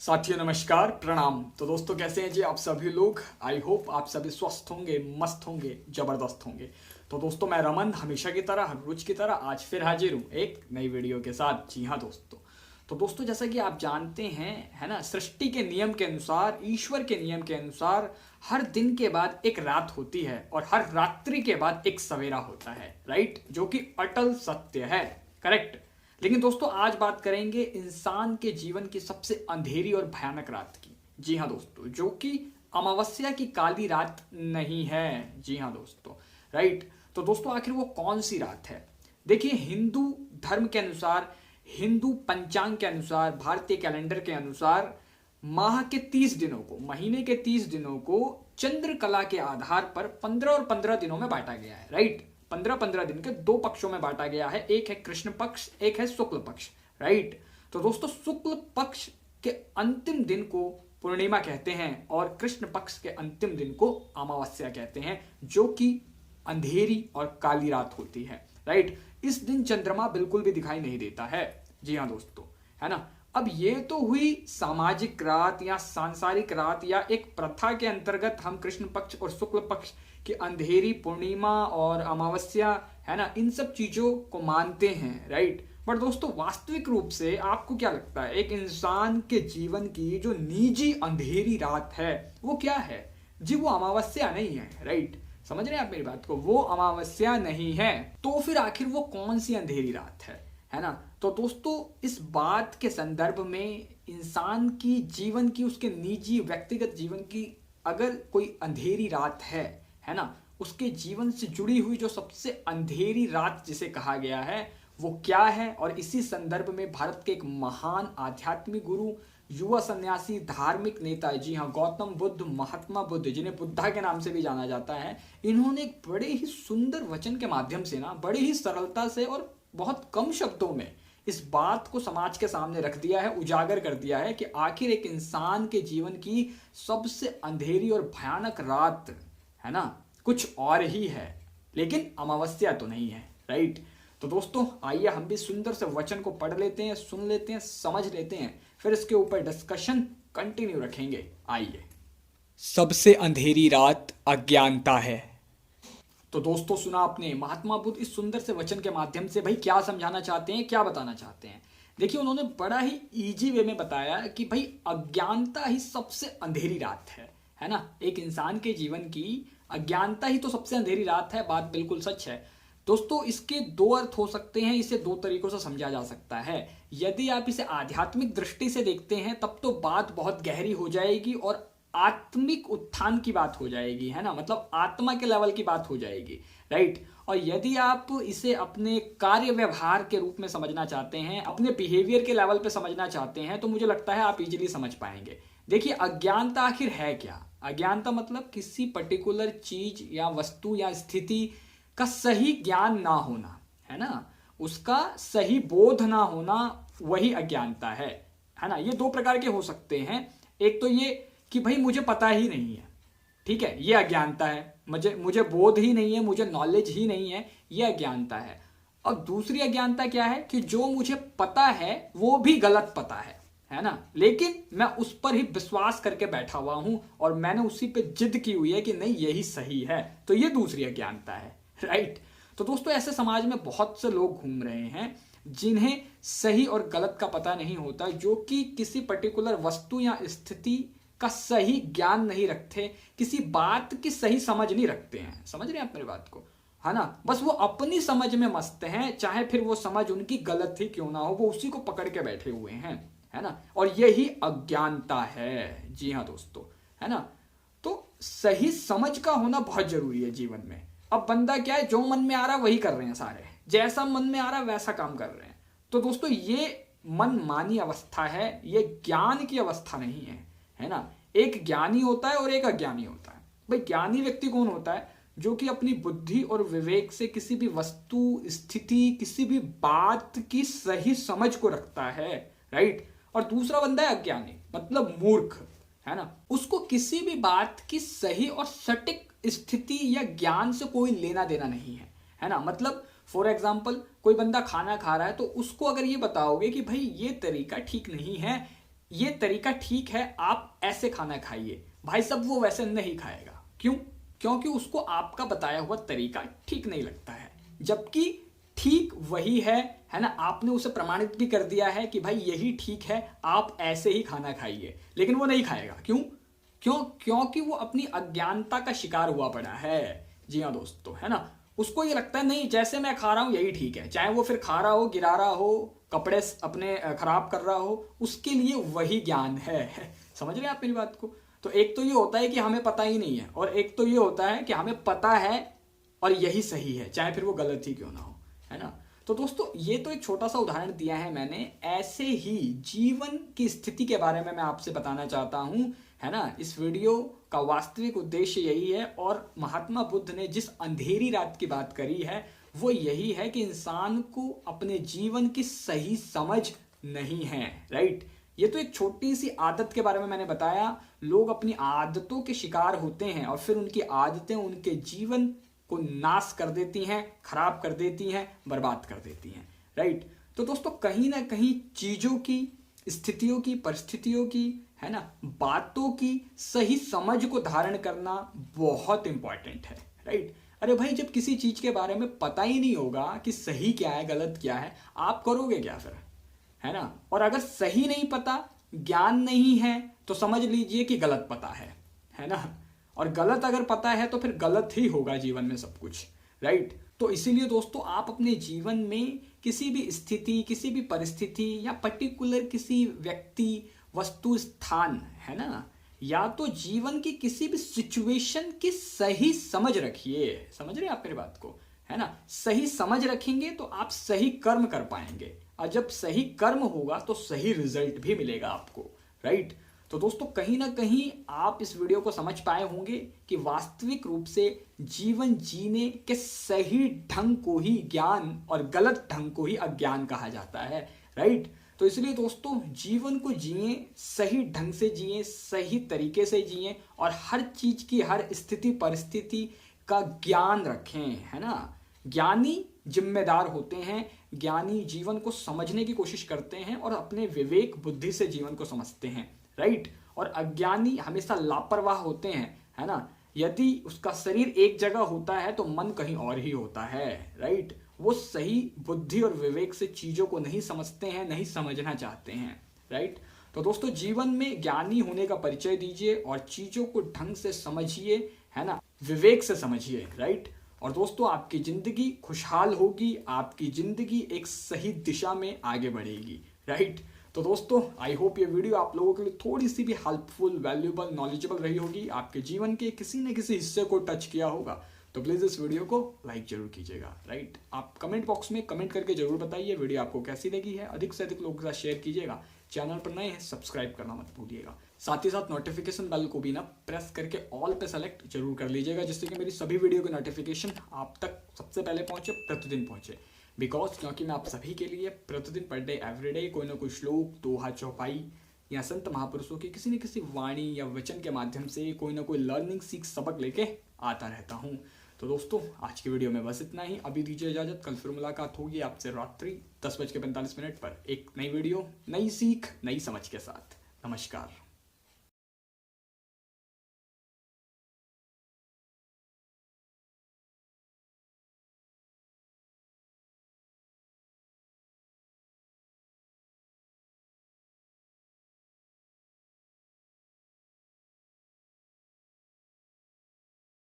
साथियों नमस्कार प्रणाम। तो दोस्तों कैसे हैं जी आप सभी लोग। आई होप आप सभी स्वस्थ होंगे, मस्त होंगे, जबरदस्त होंगे। तो दोस्तों मैं रमन हमेशा की तरह हर रोज की तरह आज फिर हाजिर हूँ एक नई वीडियो के साथ। जी हाँ दोस्तों। तो दोस्तों जैसा कि आप जानते हैं है ना, सृष्टि के नियम के अनुसार, ईश्वर के नियम के अनुसार हर दिन के बाद एक रात होती है और हर रात्रि के बाद एक सवेरा होता है, राइट, जो कि अटल सत्य है। करेक्ट। लेकिन दोस्तों आज बात करेंगे इंसान के जीवन की सबसे अंधेरी और भयानक रात की। जी हाँ दोस्तों, जो कि अमावस्या की काली रात नहीं है। जी हाँ दोस्तों, राइट। तो दोस्तों आखिर वो कौन सी रात है। देखिए, हिंदू धर्म के अनुसार, हिंदू पंचांग के अनुसार, भारतीय कैलेंडर के अनुसार माह के 30 दिनों को, महीने के 30 दिनों को चंद्र कला के आधार पर 15 और 15 दिनों में बांटा गया है, राइट। 15-15 दिन के दो पक्षों में बांटा गया है, एक है कृष्ण पक्ष, एक है शुक्ल पक्ष, राइट। तो दोस्तों शुक्ल पक्ष के अंतिम दिन को पूर्णिमा कहते हैं और कृष्ण पक्ष के अंतिम दिन को अमावस्या कहते हैं, जो कि अंधेरी और काली रात होती है, राइट। इस दिन चंद्रमा बिल्कुल भी दिखाई नहीं देता है। जी हाँ दोस्तों, है ना। अब ये तो हुई सामाजिक रात या सांसारिक रात या एक प्रथा के अंतर्गत हम कृष्ण पक्ष और शुक्ल पक्ष की अंधेरी पूर्णिमा और अमावस्या, है ना, इन सब चीजों को मानते हैं, राइट। बट दोस्तों वास्तविक रूप से आपको क्या लगता है, एक इंसान के जीवन की जो निजी अंधेरी रात है वो क्या है। जी वो अमावस्या नहीं है, राइट। समझ रहे हैं आप मेरी बात को, वो अमावस्या नहीं है। तो फिर आखिर वो कौन सी अंधेरी रात है ना। तो दोस्तों इस बात के संदर्भ में इंसान की जीवन की, उसके निजी व्यक्तिगत जीवन की अगर कोई अंधेरी रात है ना, उसके जीवन से जुड़ी हुई जो सबसे अंधेरी रात जिसे कहा गया है वो क्या है। और इसी संदर्भ में भारत के एक महान आध्यात्मिक गुरु, युवा सन्यासी, धार्मिक नेता, जी हाँ, गौतम बुद्ध, महात्मा बुद्ध, जिन्हें बुद्धा के नाम से भी जाना जाता है, इन्होंने एक बड़े ही सुंदर वचन के माध्यम से ना, बड़ी ही सरलता से और बहुत कम शब्दों में इस बात को समाज के सामने रख दिया है, उजागर कर दिया है कि आखिर एक इंसान के जीवन की सबसे अंधेरी और भयानक रात, है ना, कुछ और ही है, लेकिन अमावस्या तो नहीं है, राइट। तो दोस्तों आइए हम भी सुंदर से वचन को पढ़ लेते हैं, सुन लेते हैं, समझ लेते हैं, फिर इसके ऊपर डिस्कशन कंटिन्यू रखेंगे। आइए। सबसे अंधेरी रात अज्ञानता है। तो दोस्तों सुना आपने, महात्मा बुद्ध इस सुंदर से वचन के माध्यम से भाई क्या समझाना चाहते हैं, क्या बताना चाहते हैं। देखिए उन्होंने बड़ा ही इजी वे में बताया कि भाई अज्ञानता ही सबसे अंधेरी रात है ना। एक इंसान के जीवन की अज्ञानता ही तो सबसे अंधेरी रात है। बात बिल्कुल सच है दोस्तों। इसके दो अर्थ हो सकते हैं, इसे दो तरीकों से समझा जा सकता है। यदि आप इसे आध्यात्मिक दृष्टि से देखते हैं तब तो बात बहुत गहरी हो जाएगी और आत्मिक उत्थान की बात हो जाएगी, है ना, मतलब आत्मा के लेवल की बात हो जाएगी, राइट। और यदि आप इसे अपने कार्य व्यवहार के रूप में समझना चाहते हैं, अपने बिहेवियर के लेवल पे समझना चाहते हैं, तो मुझे लगता है आप इजीली समझ पाएंगे। देखिए अज्ञानता आखिर है क्या। अज्ञानता मतलब किसी पर्टिकुलर चीज या वस्तु या स्थिति का सही ज्ञान ना होना, है ना, उसका सही बोध ना होना, वही अज्ञानता है ना। ये दो प्रकार के हो सकते हैं। एक तो ये कि भाई मुझे पता ही नहीं है, ठीक है, ये अज्ञानता है। मुझे बोध ही नहीं है, मुझे नॉलेज ही नहीं है, ये अज्ञानता है। और दूसरी अज्ञानता क्या है कि जो मुझे पता है वो भी गलत पता है ना, लेकिन मैं उस पर ही विश्वास करके बैठा हुआ हूं और मैंने उसी पे जिद की हुई है कि नहीं यही सही है। तो ये दूसरी अज्ञानता है, राइट। तो दोस्तों ऐसे समाज में बहुत से लोग घूम रहे हैं जिन्हें सही और गलत का पता नहीं होता, जो कि किसी पर्टिकुलर वस्तु या स्थिति का सही ज्ञान नहीं रखते, किसी बात की सही समझ नहीं रखते हैं। समझ रहे हैं आप मेरी बात को, है ना। बस वो अपनी समझ में मस्त हैं, चाहे फिर वो समझ उनकी गलत ही क्यों ना हो, वो उसी को पकड़ के बैठे हुए हैं, है ना। और यही अज्ञानता है। जी हाँ दोस्तों, है ना। तो सही समझ का होना बहुत जरूरी है जीवन में। अब बंदा क्या है, जो मन में आ रहा वही कर रहे हैं, सारे जैसा मन में आ रहा वैसा काम कर रहे हैं। तो दोस्तों ये मनमानी अवस्था है, ये ज्ञान की अवस्था नहीं है ना। एक ज्ञानी होता है और एक अज्ञानी होता है। भाई ज्ञानी व्यक्ति कौन होता है, जो कि अपनी बुद्धि और विवेक से किसी भी वस्तु, स्थिति, किसी भी बात की सही समझ को रखता है, राइट। और दूसरा बंदा है अज्ञानी, मतलब मूर्ख, है ना। उसको किसी भी बात की सही और सटीक स्थिति या ज्ञान से कोई लेना देना नहीं है ना। मतलब फॉर एग्जाम्पल कोई बंदा खाना खा रहा है तो उसको अगर ये बताओगे कि भाई ये तरीका ठीक नहीं है, ये तरीका ठीक है, आप ऐसे खाना खाइए, भाई साहब वो वैसे नहीं खाएगा। क्यों? क्योंकि उसको आपका बताया हुआ तरीका ठीक नहीं लगता है, जबकि ठीक वही है ना। आपने उसे प्रमाणित भी कर दिया है कि भाई यही ठीक है, आप ऐसे ही खाना खाइए, लेकिन वो नहीं खाएगा। क्योंकि वो अपनी अज्ञानता का शिकार हुआ पड़ा है। जी हाँ दोस्तों, है ना। उसको ये लगता है नहीं, जैसे मैं खा रहा हूं यही ठीक है, चाहे वो फिर खा रहा हो, गिरा रहा हो, कपड़े अपने खराब कर रहा हो, उसके लिए वही ज्ञान है। समझ रहे हैं आप मेरी बात को? तो एक तो ये होता है कि हमें पता ही नहीं है, और एक तो ये होता है कि हमें पता है और यही सही है, चाहे फिर वो गलत ही क्यों ना हो, है ना। तो दोस्तों ये तो एक छोटा सा उदाहरण दिया है मैंने, ऐसे ही जीवन की स्थिति के बारे में मैं आपसे बताना चाहता हूं, है ना। इस वीडियो का वास्तविक उद्देश्य यही है, और महात्मा बुद्ध ने जिस अंधेरी रात की बात करी है वो यही है कि इंसान को अपने जीवन की सही समझ नहीं है, राइट। ये तो एक छोटी सी आदत के बारे में मैंने बताया। लोग अपनी आदतों के शिकार होते हैं और फिर उनकी आदतें उनके जीवन को नाश कर देती हैं, खराब कर देती हैं, बर्बाद कर देती हैं, राइट। तो दोस्तों कहीं ना कहीं चीजों की, स्थितियों की, परिस्थितियों की, है ना, बातों की सही समझ को धारण करना बहुत इंपॉर्टेंट है, राइट। अरे भाई जब किसी चीज के बारे में पता ही नहीं होगा कि सही क्या है गलत क्या है, आप करोगे क्या फिर, है ना। और अगर सही नहीं पता, ज्ञान नहीं है, तो समझ लीजिए कि गलत पता है ना। और गलत अगर पता है तो फिर गलत ही होगा जीवन में सब कुछ, राइट। तो इसीलिए दोस्तों आप अपने जीवन में किसी भी स्थिति, किसी भी परिस्थिति या पर्टिकुलर किसी व्यक्ति, वस्तु, स्थान, है ना, या तो जीवन की किसी भी सिचुएशन की सही समझ रखिए। समझ रहे हैं आप मेरी बात को, है ना। सही समझ रखेंगे तो आप सही कर्म कर पाएंगे, और जब सही कर्म होगा तो सही रिजल्ट भी मिलेगा आपको, राइट। तो दोस्तों कहीं ना कहीं आप इस वीडियो को समझ पाए होंगे कि वास्तविक रूप से जीवन जीने के सही ढंग को ही ज्ञान और गलत ढंग को ही अज्ञान कहा जाता है, राइट। तो इसलिए दोस्तों जीवन को जिए, सही ढंग से जिए, सही तरीके से जिए, और हर चीज की, हर स्थिति परिस्थिति का ज्ञान रखें, है ना। ज्ञानी जिम्मेदार होते हैं, ज्ञानी जीवन को समझने की कोशिश करते हैं और अपने विवेक बुद्धि से जीवन को समझते हैं, राइट। और अज्ञानी हमेशा लापरवाह होते हैं, है ना। यदि उसका शरीर एक जगह होता है तो मन कहीं और ही होता है, राइट। वो सही बुद्धि और विवेक से चीजों को नहीं समझते हैं, नहीं समझना चाहते हैं, राइट। तो दोस्तों जीवन में ज्ञानी होने का परिचय दीजिए और चीजों को ढंग से समझिए, है ना, विवेक से समझिए, राइट। और दोस्तों आपकी जिंदगी खुशहाल होगी, आपकी जिंदगी एक सही दिशा में आगे बढ़ेगी, राइट। तो दोस्तों आई होप ये वीडियो आप लोगों के लिए थोड़ी सी भी हेल्पफुल, वैल्यूएबल, नॉलेजेबल रही होगी, आपके जीवन के किसी न किसी हिस्से को टच किया होगा। तो प्लीज इस वीडियो को लाइक जरूर कीजिएगा, राइट। आप कमेंट बॉक्स में कमेंट करके जरूर बताइए वीडियो आपको कैसी लगी है। अधिक से अधिक लोगों के साथ शेयर कीजिएगा। चैनल पर नए हैं सब्सक्राइब करना मत भूलिएगा। साथ ही साथ नोटिफिकेशन बेल को भी ना प्रेस करके ऑल पे सेलेक्ट जरूर कर लीजिएगा, जिससे कि मेरी सभी वीडियो की नोटिफिकेशन आप तक सबसे पहले पहुंचे, प्रतिदिन पहुंचे। क्योंकि मैं आप सभी के लिए प्रतिदिन पर डे एवरीडे कोई ना कोई श्लोक, दोहा, चौपाई या संत महापुरुषों की किसी न किसी वाणी या वचन के माध्यम से कोई ना कोई लर्निंग, सीख, सबक लेके आता रहता हूँ। तो दोस्तों आज की वीडियो में बस इतना ही। अभी दीजिए इजाजत, कल फिर मुलाकात होगी आपसे रात्रि 10:45 पर एक नई वीडियो, नई सीख, नई समझ के साथ। नमस्कार।